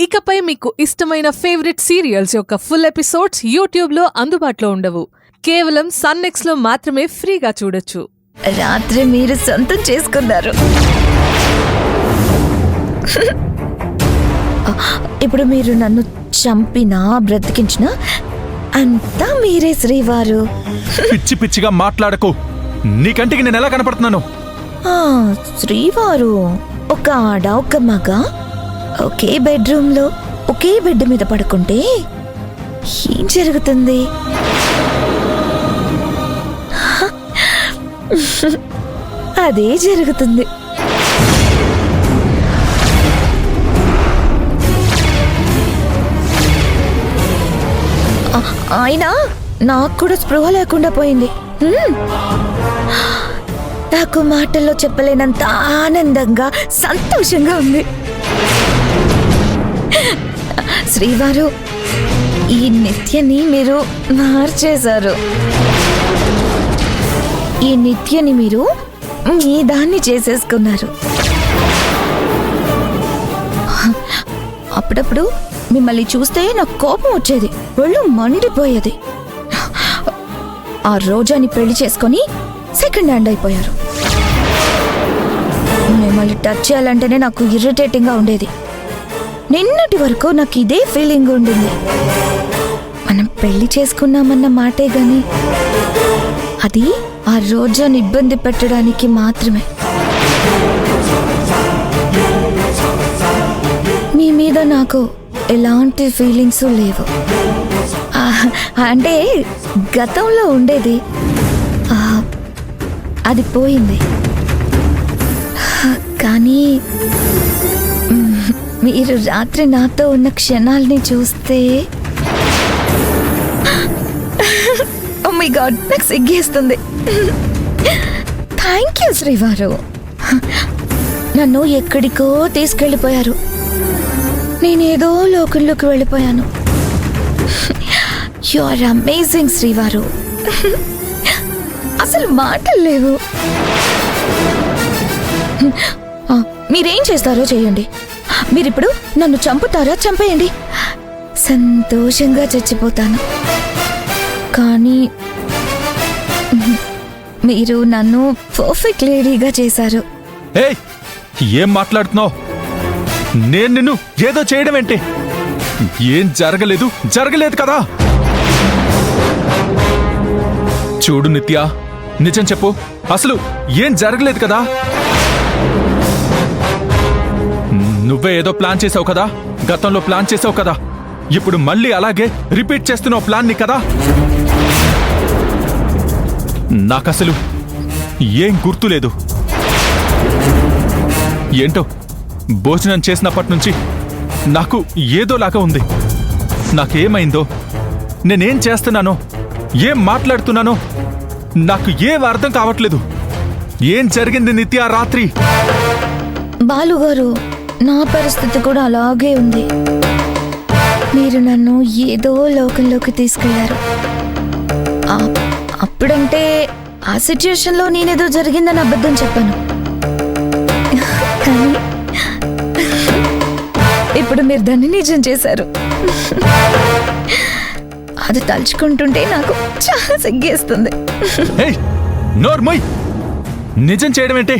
ఇకపై మీకు ఇష్టమైన ఫేవరెట్ సీరియల్స్ యొక్క ఫుల్ ఎపిసోడ్స్ యూట్యూబ్లో అందుబాటులో ఉండవు. కేవలం సన్నెక్స్లో మాత్రమే ఫ్రీగా చూడొచ్చు. రాత్రి మీరు సొంతం చేసుకున్నారు. ఇప్పుడు మీరు నన్ను చంపినా బ్రతికించినా అంతా మీరే శ్రీవారు. పిచ్చి పిచ్చిగా మాట్లాడకు. నీ కంటికి నేను ఎలా కనపడుతున్నాను? శ్రీవారు ఒక ఆడ ఒక మగ ఒకే బెడ్రూమ్ లో ఒకే బెడ్ మీద పడుకుంటే ఏం జరుగుతుంది? అదే జరుగుతుంది. అయినా నాకు కూడా స్పృహ లేకుండా పోయింది. నాకు మాటల్లో చెప్పలేనంత ఆనందంగా సంతోషంగా ఉంది. శ్రీవారు, ఈ నిత్యని మీరు మార్చేశారు. ఈ నిత్యని మీరు మీ దాన్ని చేసేసుకున్నారు. అప్పుడప్పుడు మిమ్మల్ని చూస్తే నాకు కోపం వచ్చేది, ఒళ్ళు మండిపోయేది. ఆ రోజాని పెళ్లి చేసుకొని సెకండ్ హ్యాండ్ అయిపోయారు. మిమ్మల్ని టచ్ చేయాలంటేనే నాకు ఇరిటేటింగ్గా ఉండేది. నిన్నటి వరకు నాకు ఇదే ఫీలింగ్ ఉండింది. మనం పెళ్లి చేసుకున్నామన్న మాటే గాని అది ఆ రోజాని ఇబ్బంది పెట్టడానికి మాత్రమే. మీ మీద నాకు ఎలాంటి ఫీలింగ్స్ లేవు. అంటే గతంలో ఉండేది, అది పోయింది. కానీ మీరు రాత్రి నాతో ఉన్న క్షణాల్ని చూస్తే ఓ మై గాడ్, నాకు సిగ్గేస్తుంది. థ్యాంక్ యూ శ్రీవారు. నన్ను ఎక్కడికో తీసుకెళ్ళిపోయారు. నేనేదో లోకంలోకి వెళ్ళిపోయాను. యు ఆర్ అమేజింగ్ శ్రీవారు. అసలు మాటలు లేవు. మీరేం చేస్తారో చేయండి. మీరిప్పుడు నన్ను చంపుతారా? చంపేయండి, సంతోషంగా చచ్చిపోతాను. కానీ మీరు నన్ను పర్ఫెక్ట్ లేడీగా చేశారు. ఏయ్, ఏం మాట్లాడుతున్నావు? నేను నిన్ను ఏదో చేయడం ఏంటి? ఏం జరగలేదు కదా. చూడు నిత్య, నిజం చెప్పు, అసలు ఏం జరగలేదు కదా? నువ్వే ఏదో ప్లాన్ చేసావు కదా, గతంలో ప్లాన్ చేసావు కదా, ఇప్పుడు మళ్ళీ అలాగే రిపీట్ చేస్తున్నావు ప్లాన్ని కదా? నాకసలు ఏం గుర్తులేదు. ఏంటో భోజనం చేసినప్పటి నుంచి నాకు ఏదోలాగా ఉంది. నాకేమైందో, నేనేం చేస్తున్నానో, ఏం మాట్లాడుతున్నానో నాకు ఏం అర్థం కావట్లేదు. ఏం జరిగింది నిత్య రాత్రి? బాలుగారు, నా పరిస్థితి కూడా అలాగే ఉంది. మీరు నన్ను ఏదో లోకంలోకి తీసుకెళ్లారు. అప్పుడంటే ఆ సిచ్యుయేషన్లో నేనేదో జరిగిందని అబద్ధం చెప్పాను. కానీ ఇప్పుడు మీరు దాన్ని నిజం చేశారు. అది తలుచుకుంటుంటే నాకు చాలా సిగ్గేస్తుంది. నోర్మోయ్, నిజం చేయడం ఏంటి?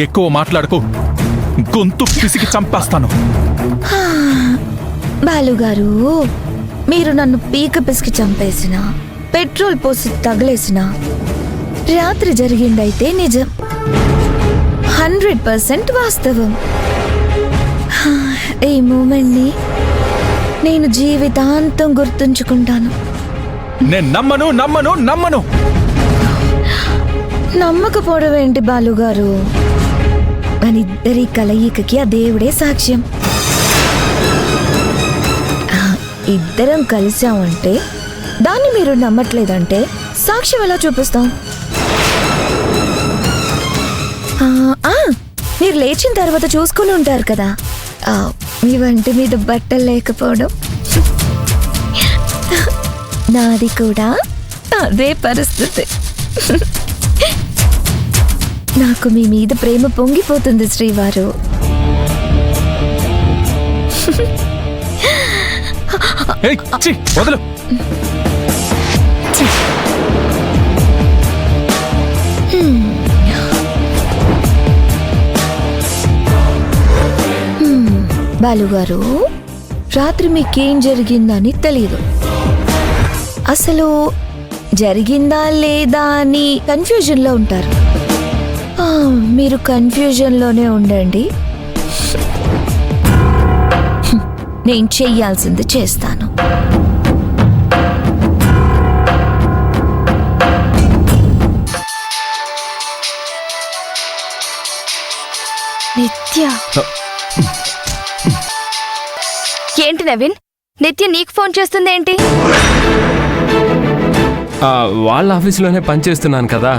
ఎక్కువ మాట్లాడుకో, గొంతు పిసికి చంపేస్తాను. బాలుగారు, మీరు నన్ను పీక పిసికి చంపేసిన, పెట్రోల్ పోసి తగిలేసిన రాత్రి జరిగిందైతే నిజం, 100% వాస్తవం. ఈ మూమెంట్ని నేను జీవితాంతం గుర్తుంచుకుంటాను. నేను నమ్మను. నమ్మకపోవడం ఏంటి బాలుగారు? మన ఇద్దరి కలయికకి ఆ దేవుడే సాక్ష్యం. ఇద్దరం కలిసామంటే దాన్ని మీరు నమ్మట్లేదంటే సాక్ష్యం ఎలా చూపిస్తాం? మీరు లేచిన తర్వాత చూసుకుని ఉంటారు కదా, మీ వంటి మీద బట్టలు లేకపోవడం. నాది కూడా అదే పరిస్థితి. నాకు మీ మీద ప్రేమ పొంగిపోతుంది శ్రీవారు. ఏయ్, ఛీ, వదలు. బాలుగారు, రాత్రి మీకేం జరిగిందని తెలియదు. అసలు జరిగిందా లేదా అని కన్ఫ్యూజన్లో ఉంటారు. మీరు కన్ఫ్యూజన్లోనే ఉండండి, నేను చెయ్యాల్సింది చేస్తాను. నిత్య, ఏంటి నవీన్, నిత్య నీకు ఫోన్ చేస్తుందేంటి? వాళ్ళ ఆఫీస్లోనే పనిచేస్తున్నాను కదా,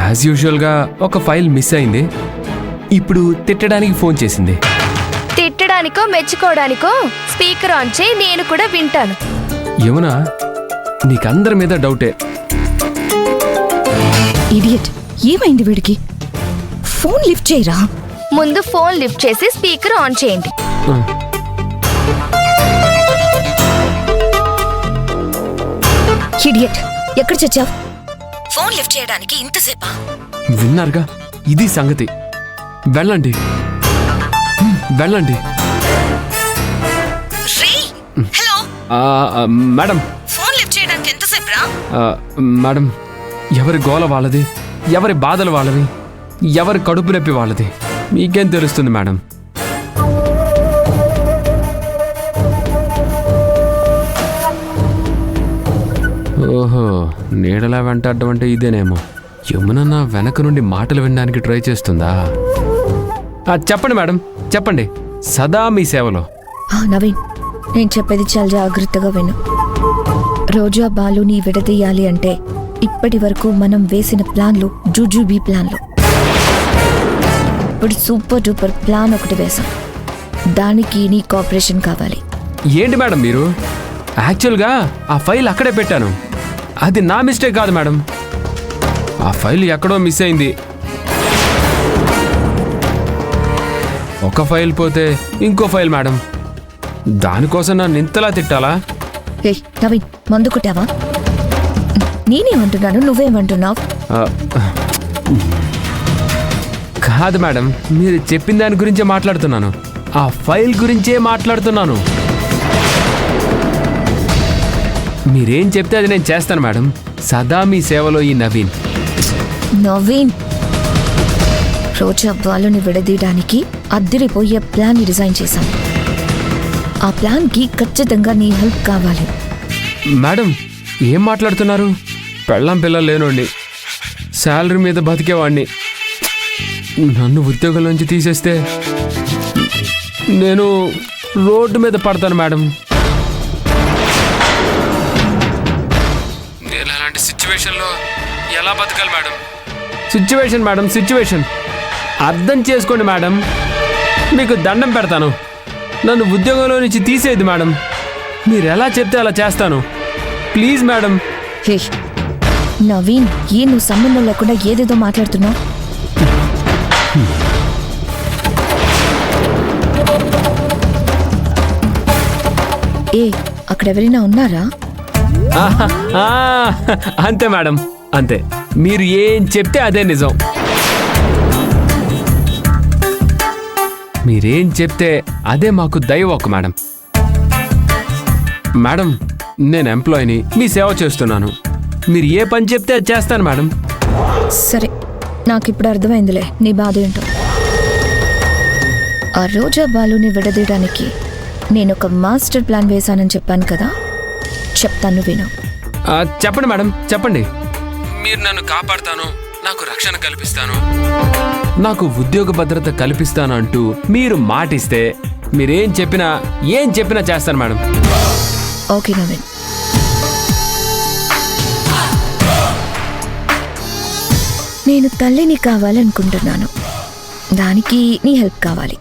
యాజ్ యూజువల్గా ఒక ఫైల్ మిస్ అయింది. ఇప్పుడు తిట్టడానికి ఫోన్ చేసింది. తిట్టడానికో మెచ్చుకోవడానికో స్పీకర్ ఆన్ చేయి, నేను కూడా వింటాను. యమునా, నీకందరి మీద డౌటే. ఇడియట్, ఏమైంది వీడికి? ఫోన్ లిఫ్ట్ చేయరా. ముందు ఫోన్ లిఫ్ట్ చేసి స్పీకర్ ఆన్ చేయండి. ఇడియట్, ఎక్కడ చచ్చావు? ఫోన్ లిఫ్ట్ చేయడానికి ఇంతసేపా? విన్నారుగా, ఇది సంగతి. వెళ్ళండి వెళ్ళండి. హలో మేడం, ఫోన్ లిఫ్ట్ చేయడానికి ఎంతసేపు రా? మేడం, ఎవరి గోల వాళ్ళది, ఎవరి బాధలు వాళ్ళవి, ఎవరి కడుపు నొప్పి వాళ్ళది. మీకేం తెలుస్తుంది మేడం? ఓహో, నీడలా వెంటాడడం అంటే ఇదేనేమో. యమున నా వెనక నుండి మాటలు వినడానికి ట్రై చేస్తుందా? చెప్పండి మేడం, చెప్పండి. సదా మీ సేవలో. నవీన్, నేను చెప్పేది చాలా జాగ్రత్తగా విను. రోజా బాలుని విడదీయాలి అంటే ఇప్పటి వరకు మనం వేసిన ప్లాన్లు జూజూబీ ప్లాన్లు. ఇప్పుడు సూపర్ డూపర్ ప్లాన్ ఒకటి వేసాం. దానికి నీ కోఆపరేషన్ కావాలి. ఏంటి మేడం మీరు? యాక్చువల్గా ఆ ఫైల్ అక్కడే పెట్టాను. అది నా మిస్టేక్ కాదు మేడం. ఆ ఫైల్ ఎక్కడో మిస్ అయింది. ఒక ఫైల్ పోతే ఇంకో ఫైల్ మేడం. దానికోసం నన్ను ఇంతలా తిట్టాలా? ఏ నవీన్, మందు కొట్టావా? నేనేమంటున్నాను, నువ్వేమంటున్నావు? కాదు మేడం, మీరు చెప్పిన దాని గురించే మాట్లాడుతున్నాను. ఆ ఫైల్ గురించే మాట్లాడుతున్నాను. మీరేం చెప్తే అది నేను చేస్తాను మేడం. సదా మీ సేవలో ఈ నవీన్. నవీన్, రోజా బాలుని విడదీయడానికి అద్దరిపోయే ప్లాన్ డిజైన్ చేశాను. ఆ ప్లాన్కి ఖచ్చితంగా నీ హెల్ప్ కావాలి. మేడం, ఏం మాట్లాడుతున్నారు? పెళ్ళాం పిల్లలు లేనోండి, శాలరీ మీద బతికేవాడిని. నన్ను ఉద్యోగం నుంచి తీసేస్తే నేను రోడ్డు మీద పడతాను మేడం. నేను అలాంటి సిచ్యువేషన్లో ఎలా బతకాలి మేడం? సిచ్యువేషన్ మేడం, సిచ్యువేషన్ అర్థం చేసుకోండి మేడం. మీకు దండం పెడతాను, నన్ను ఉద్యోగంలో నుంచి తీసేది మేడం. మీరు ఎలా చెప్తే అలా చేస్తాను. Please madam. హే నవీన్, నువ్వు సంబంధం లేకుండా ఏదేదో మాట్లాడుతున్నావు. అక్కడ ఎవరైనా ఉన్నారా? అంతే మేడం, అంతే. మీరు ఏం చెప్తే అదే నిజం. మీరేం చెప్తే అదే మాకు దైవవాక్కు మేడం. మేడం, నేను ఎంప్లాయీని, మీ సేవ చేస్తున్నాను. మీరు ఏ పని చెప్తే అది చేస్తాను మేడం. సరే, నాకు ఇప్పుడు అర్థమైందిలే నీ బాధ ఏంటో. ఆ రోజా బాలుని విడదీయడానికి నేను ఒక మాస్టర్ ప్లాన్ వేశానని చెప్పాను కదా, చెప్తాను విను. చెప్పండి మేడం, చెప్పండి. మీరు నన్ను కాపాడుతాను, నాకు రక్షణ కల్పిస్తాను, నాకు ఉద్యోగ భద్రత కల్పిస్తాను అంటూ మీరు మాటిస్తే మీరేం చెప్పినా ఏం చెప్పినా చేస్తాను మేడం. ఓకే నవీన్, నేను తల్లిని కావాలనుకుంటున్నాను. దానికి నీ హెల్ప్ కావాలి.